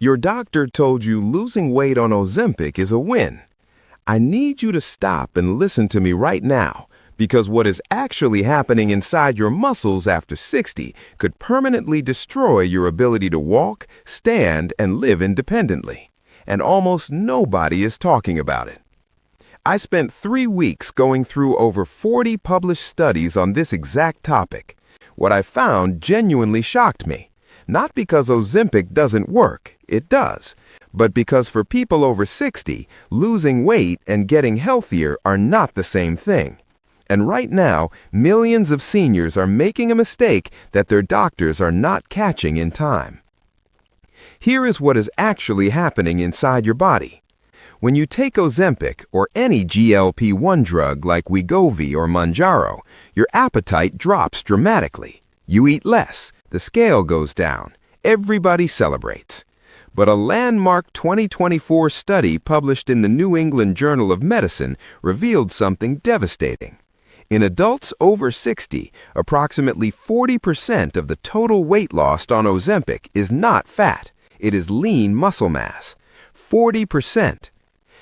Your doctor told you losing weight on Ozempic is a win. I need you to stop and listen to me right now, because what is actually happening inside your muscles after 60 could permanently destroy your ability to walk, stand, and live independently. And almost nobody is talking about it. I spent 3 weeks going through over 40 published studies on this exact topic. What I found genuinely shocked me. Not because Ozempic doesn't work, it does, but because for people over 60, losing weight and getting healthier are not the same thing. And right now, millions of seniors are making a mistake that their doctors are not catching in time. Here is what is actually happening inside your body. When you take Ozempic or any GLP-1 drug like Wegovy or Mounjaro, your appetite drops dramatically. You eat less, the scale goes down, everybody celebrates. But a landmark 2024 study published in the New England Journal of Medicine revealed something devastating. In adults over 60, approximately 40% of the total weight lost on Ozempic is not fat. It is lean muscle mass. 40%.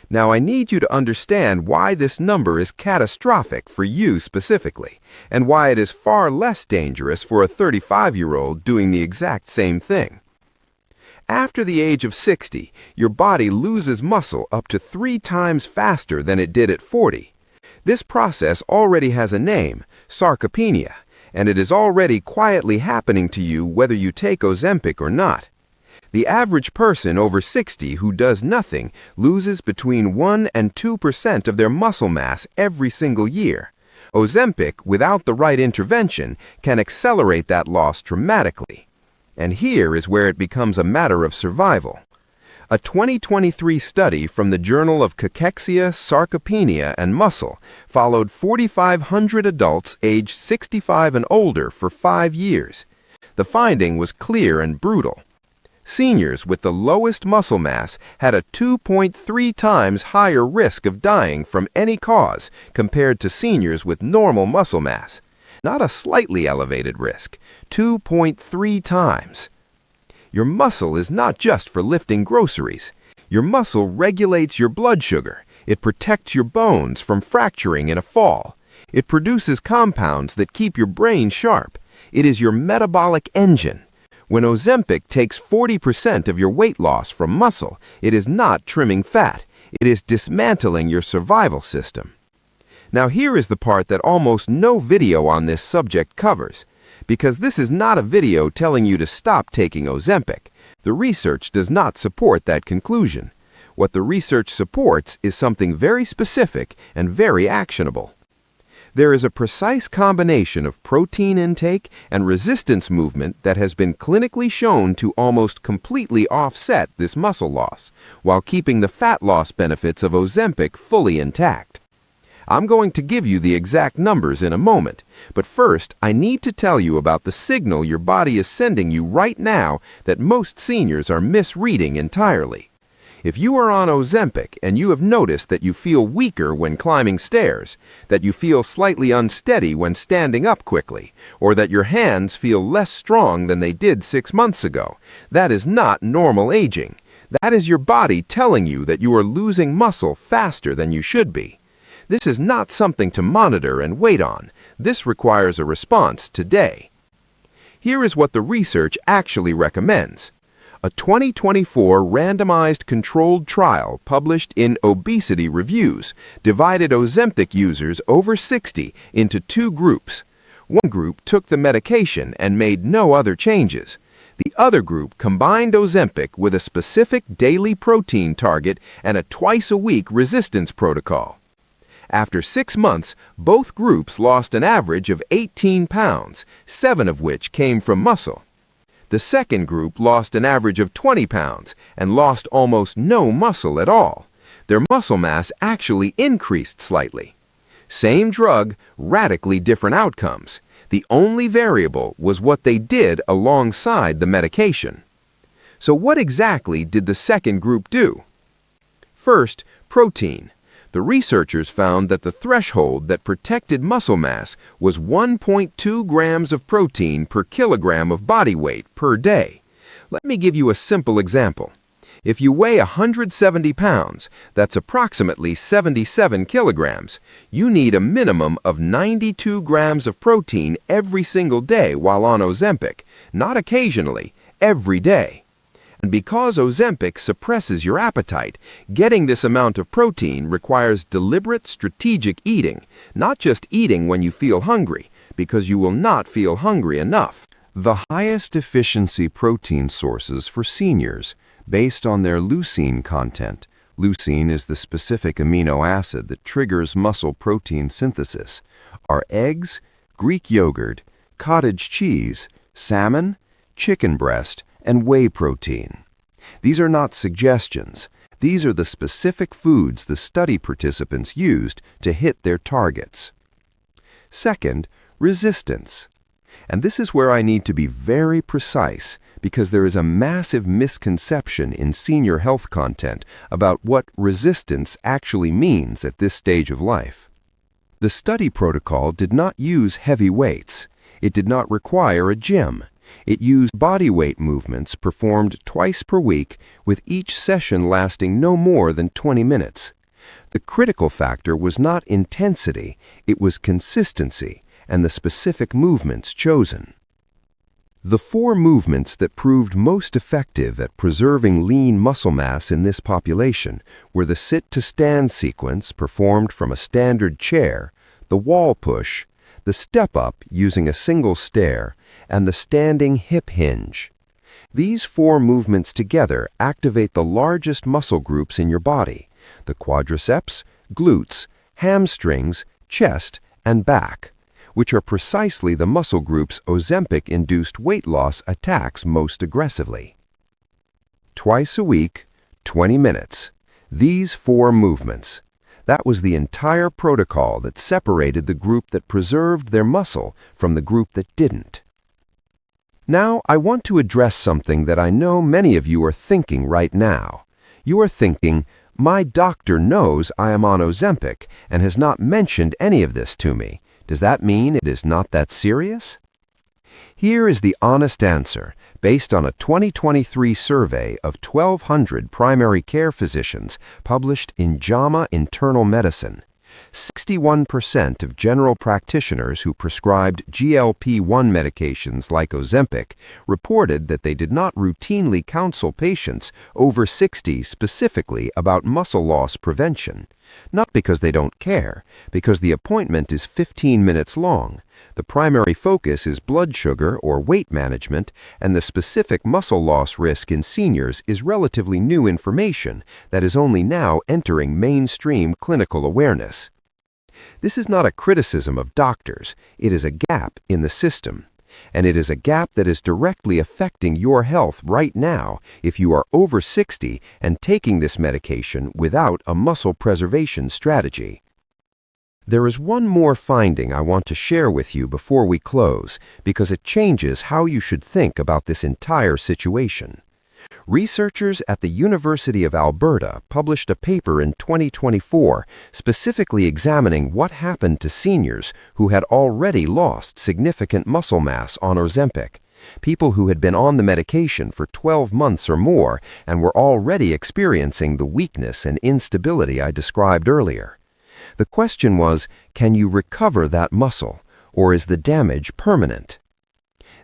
Now I need you to understand why this number is catastrophic for you specifically, and why it is far less dangerous for a 35-year-old doing the exact same thing. After the age of 60, your body loses muscle up to 3 times faster than it did at 40. This process already has a name, sarcopenia, and it is already quietly happening to you whether you take Ozempic or not. The average person over 60 who does nothing loses between 1 and 2% of their muscle mass every single year. Ozempic, without the right intervention, can accelerate that loss dramatically. And here is where it becomes a matter of survival. A 2023 study from the Journal of Cachexia, Sarcopenia, and Muscle followed 4,500 adults aged 65 and older for 5 years. The finding was clear and brutal. Seniors with the lowest muscle mass had a 2.3 times higher risk of dying from any cause compared to seniors with normal muscle mass. Not a slightly elevated risk, 2.3 times. Your muscle is not just for lifting groceries. Your muscle regulates your blood sugar. It protects your bones from fracturing in a fall. It produces compounds that keep your brain sharp. It is your metabolic engine. When Ozempic takes 40% of your weight loss from muscle, it is not trimming fat. It is dismantling your survival system. Now here is the part that almost no video on this subject covers, because this is not a video telling you to stop taking Ozempic. The research does not support that conclusion. What the research supports is something very specific and very actionable. There is a precise combination of protein intake and resistance movement that has been clinically shown to almost completely offset this muscle loss, while keeping the fat loss benefits of Ozempic fully intact. I'm going to give you the exact numbers in a moment, but first I need to tell you about the signal your body is sending you right now that most seniors are misreading entirely. If you are on Ozempic and you have noticed that you feel weaker when climbing stairs, that you feel slightly unsteady when standing up quickly, or that your hands feel less strong than they did 6 months ago, that is not normal aging. That is your body telling you that you are losing muscle faster than you should be. This is not something to monitor and wait on. This requires a response today. Here is what the research actually recommends. A 2024 randomized controlled trial published in Obesity Reviews divided Ozempic users over 60 into 2 groups. One group took the medication and made no other changes. The other group combined Ozempic with a specific daily protein target and a twice-a-week resistance protocol. After 6 months, both groups lost an average of 18 pounds, 7 of which came from muscle. The second group lost an average of 20 pounds and lost almost no muscle at all. Their muscle mass actually increased slightly. Same drug, radically different outcomes. The only variable was what they did alongside the medication. So what exactly did the second group do? First, protein. The researchers found that the threshold that protected muscle mass was 1.2 grams of protein per kilogram of body weight per day. Let me give you a simple example. If you weigh 170 pounds, that's approximately 77 kilograms, you need a minimum of 92 grams of protein every single day while on Ozempic, not occasionally, every day. And because Ozempic suppresses your appetite, getting this amount of protein requires deliberate strategic eating, not just eating when you feel hungry, because you will not feel hungry enough. The highest efficiency protein sources for seniors, based on their leucine content. Leucine is the specific amino acid that triggers muscle protein synthesis, are eggs, Greek yogurt, cottage cheese, salmon, chicken breast, and whey protein. These are not suggestions. These are the specific foods the study participants used to hit their targets. Second, resistance. And this is where I need to be very precise, because there is a massive misconception in senior health content about what resistance actually means at this stage of life. The study protocol did not use heavy weights. It did not require a gym. It used bodyweight movements performed twice per week, with each session lasting no more than 20 minutes. The critical factor was not intensity, it was consistency and the specific movements chosen. The 4 movements that proved most effective at preserving lean muscle mass in this population were the sit-to-stand sequence performed from a standard chair, the wall push, the step-up using a single stair, and the standing hip hinge. These 4 movements together activate the largest muscle groups in your body: the quadriceps, glutes, hamstrings, chest, and back, which are precisely the muscle groups Ozempic-induced weight loss attacks most aggressively. Twice a week, 20 minutes. These 4 movements. That was the entire protocol that separated the group that preserved their muscle from the group that didn't. Now, I want to address something that I know many of you are thinking right now. You are thinking, my doctor knows I am on Ozempic and has not mentioned any of this to me. Does that mean it is not that serious? Here is the honest answer, based on a 2023 survey of 1,200 primary care physicians published in JAMA Internal Medicine. 61% of general practitioners who prescribed GLP-1 medications like Ozempic reported that they did not routinely counsel patients over 60 specifically about muscle loss prevention. Not because they don't care, because the appointment is 15 minutes long. The primary focus is blood sugar or weight management, and the specific muscle loss risk in seniors is relatively new information that is only now entering mainstream clinical awareness. This is not a criticism of doctors, it is a gap in the system. And it is a gap that is directly affecting your health right now if you are over 60 and taking this medication without a muscle preservation strategy. There is one more finding I want to share with you before we close, because it changes how you should think about this entire situation. Researchers at the University of Alberta published a paper in 2024 specifically examining what happened to seniors who had already lost significant muscle mass on Ozempic, people who had been on the medication for 12 months or more and were already experiencing the weakness and instability I described earlier. The question was, can you recover that muscle, or is the damage permanent?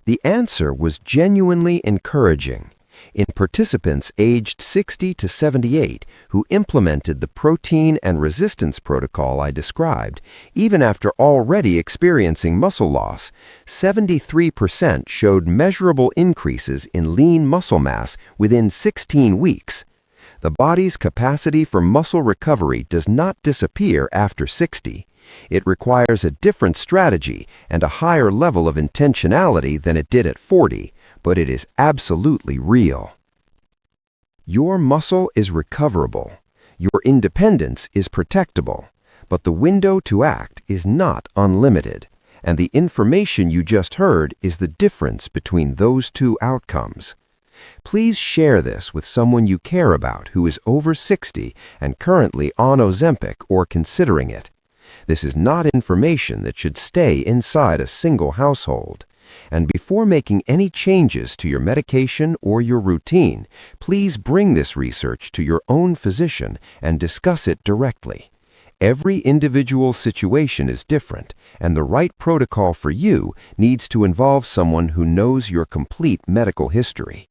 The answer was genuinely encouraging. In participants aged 60 to 78 who implemented the protein and resistance protocol I described, even after already experiencing muscle loss, 73% showed measurable increases in lean muscle mass within 16 weeks. The body's capacity for muscle recovery does not disappear after 60. It requires a different strategy and a higher level of intentionality than it did at 40, but it is absolutely real. Your muscle is recoverable. Your independence is protectable, but the window to act is not unlimited, and the information you just heard is the difference between those 2 outcomes. Please share this with someone you care about who is over 60 and currently on Ozempic or considering it. This is not information that should stay inside a single household. And before making any changes to your medication or your routine, please bring this research to your own physician and discuss it directly. Every individual situation is different, and the right protocol for you needs to involve someone who knows your complete medical history.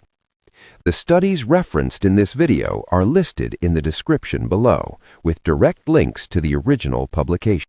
The studies referenced in this video are listed in the description below, with direct links to the original publication.